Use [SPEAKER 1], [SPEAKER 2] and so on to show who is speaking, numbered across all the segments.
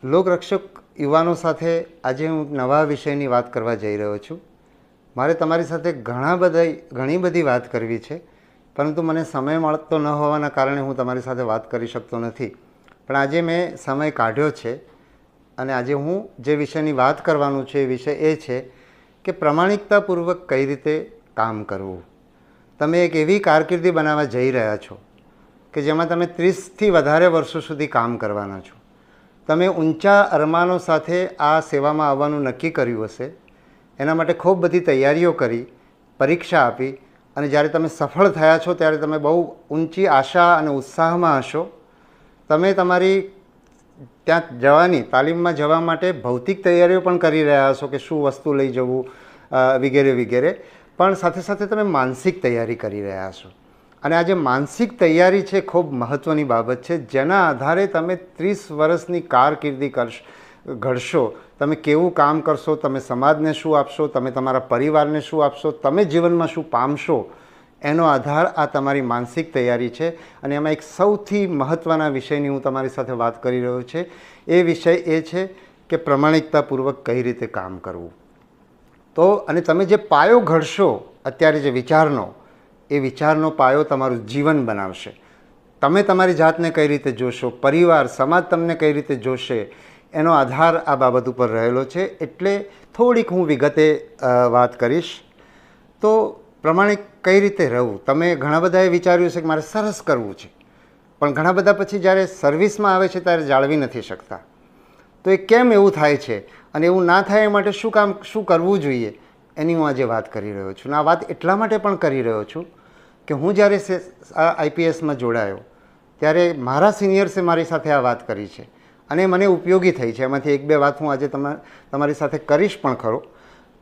[SPEAKER 1] લોકરક્ષક યુવાનો સાથે આજે હું નવા વિષયની વાત કરવા જઈ રહ્યો છું. મારે તમારી સાથે ઘણી બધી વાત કરવી છે, પરંતુ મને સમય મળતો ન હોવાના કારણે હું તમારી સાથે વાત કરી શકતો નથી. પણ આજે મેં સમય કાઢ્યો છે અને આજે હું જે વિષયની વાત કરવાનું છે એ વિષય એ છે કે પ્રમાણિકતાપૂર્વક કઈ રીતે કામ કરવું. તમે એક એવી કારકિર્દી બનાવવા જઈ રહ્યા છો કે જેમાં તમે 30થી વધારે વર્ષો સુધી કામ કરવાના છો. તમે ઊંચા અરમાનો સાથે આ સેવામાં આવવાનું નક્કી કર્યું હશે. એના માટે ખૂબ બધી તૈયારીઓ કરી, પરીક્ષા આપી અને જ્યારે તમે સફળ થયા છો ત્યારે તમે બહુ ઊંચી આશા અને ઉત્સાહમાં હશો. તમે તમારી ત્યાં જવાની તાલીમમાં જવા માટે ભૌતિક તૈયારીઓ પણ કરી રહ્યા હશો કે શું વસ્તુ લઈ જવું વગેરે વગેરે, પણ સાથે સાથે તમે માનસિક તૈયારી કરી રહ્યા હશો. અને આ જે માનસિક તૈયારી છે ખૂબ મહત્ત્વની બાબત છે, જેના આધારે તમે 30 વર્ષની કારકિર્દી ઘડશો. તમે કેવું કામ કરશો, તમે સમાજને શું આપશો, તમે તમારા પરિવારને શું આપશો, તમે જીવનમાં શું પામશો, એનો આધાર આ તમારી માનસિક તૈયારી છે. અને એમાં એક સૌથી મહત્ત્વના વિષયની હું તમારી સાથે વાત કરી રહ્યો છે. એ વિષય એ છે કે પ્રમાણિકતાપૂર્વક કઈ રીતે કામ કરવું. તો અને તમે જે પાયો ઘડશો અત્યારે જે વિચારનો, એ વિચારનો પાયો તમારું જીવન બનાવશે. તમે તમારી જાતને કઈ રીતે જોશો, પરિવાર સમાજ તમને કઈ રીતે જોશે, એનો આધાર આ બાબત ઉપર રહેલો છે. એટલે થોડીક હું વિગતે વાત કરીશ. તો પ્રમાણિક કઈ રીતે રહેવું. તમે ઘણા બધાએ વિચાર્યું છે કે મારે સરસ કરવું છે, પણ ઘણા બધા પછી જ્યારે સર્વિસમાં આવે છે ત્યારે જાળવી નથી શકતા. તો એ કેમ એવું થાય છે અને એવું ના થાય એ માટે શું કરવું જોઈએ, એની હું આજે વાત કરી રહ્યો છું. અને આ વાત એટલા માટે પણ કરી રહ્યો છું કે હું જ્યારે આઈપીએસમાં જોડાયો ત્યારે મારા સિનિયર્સે મારી સાથે આ વાત કરી છે અને મને ઉપયોગી થઈ છે. એમાંથી એક બે વાત હું આજે તમારી સાથે કરીશ પણ ખરો.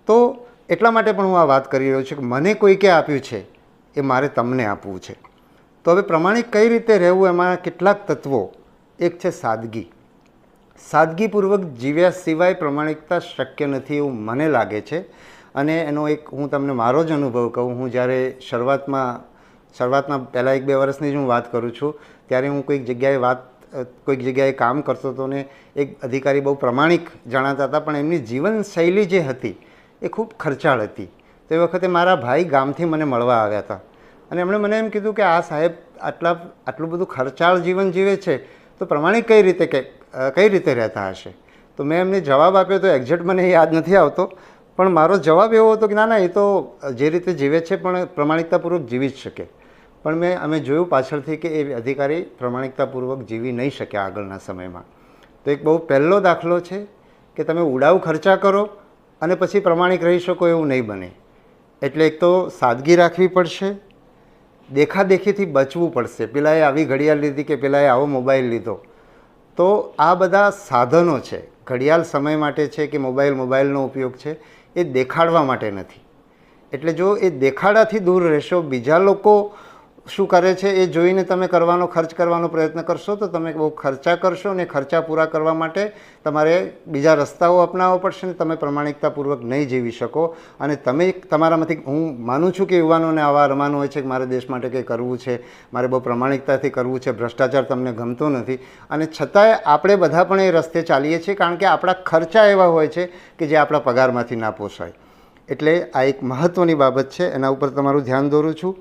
[SPEAKER 1] તો એટલા માટે પણ હું આ વાત કરી રહ્યો છું કે મને કોઈકે આપ્યું છે એ મારે તમને આપવું છે. તો હવે પ્રમાણિક કઈ રીતે રહેવું, એમાં કેટલાક તત્વો. એક છે સાદગી. સાદગીપૂર્વક જીવ્યા સિવાય પ્રમાણિકતા શક્ય નથી એવું મને લાગે છે. અને એનો એક હું તમને મારો જ અનુભવ કહું. હું જ્યારે શરૂઆતમાં પહેલાં 1-2 વર્ષની જ હું વાત કરું છું, ત્યારે હું કોઈક જગ્યાએ કામ કરતો હતો ને એક અધિકારી બહુ પ્રમાણિક જણાતા હતા, પણ એમની જીવનશૈલી જે હતી એ ખૂબ ખર્ચાળ હતી. તો એ વખતે મારા ભાઈ ગામથી મને મળવા આવ્યા હતા અને એમણે મને એમ કીધું કે આ સાહેબ આટલું બધું ખર્ચાળ જીવન જીવે છે, તો પ્રમાણિક કઈ રીતે રહેતા હશે. તો મેં એમને જવાબ આપ્યો, તો એક્ઝેક્ટ મને યાદ નથી આવતો, પણ મારો જવાબ એવો હતો કે ના એ તો જે રીતે જીવે છે પણ પ્રમાણિકતાપૂર્વક જીવી જ શકે. પણ અમે જોયું પાછળથી કે એ અધિકારી પ્રમાણિકતાપૂર્વક જીવી નહીં શક્યા આગળના સમયમાં. તો એક બહુ પહેલો દાખલો છે કે તમે ઉડાઉ ખર્ચા કરો અને પછી પ્રમાણિક રહી શકો એવું નહીં બને. એટલે એક તો સાદગી રાખવી પડશે, દેખાદેખીથી બચવું પડશે. પેલાએ આવી ઘડિયાળ લીધી કે પેલાએ આવો મોબાઈલ લીધો. તો આ બધા સાધનો છે. ઘડિયાળ સમય માટે છે કે મોબાઈલનો ઉપયોગ છે, એ દેખાડવા માટે નથી. એટલે જો એ દેખાડાથી દૂર રહેશો, બીજા લોકો શું કરે છે એ જોઈને તમે ખર્ચ કરવાનો પ્રયત્ન કરશો, તો તમે બહુ ખર્ચા કરશો અને ખર્ચા પૂરા કરવા માટે તમારે બીજા રસ્તાઓ અપનાવવા પડશે ને તમે પ્રમાણિકતાપૂર્વક નહીં જીવી શકો. અને તમે તમારામાંથી, હું માનું છું કે યુવાનોને આવા અરમાન હોય છે કે મારે દેશ માટે કંઈ કરવું છે, મારે બહુ પ્રમાણિકતાથી કરવું છે, ભ્રષ્ટાચાર તમને ગમતો નથી, અને છતાંય આપણે બધા પણ એ રસ્તે ચાલીએ છીએ કારણ કે આપણા ખર્ચા એવા હોય છે કે જે આપણા પગારમાંથી ના પોસાય. એટલે આ એક મહત્ત્વની બાબત છે, એના ઉપર તમારું ધ્યાન દોરું છું.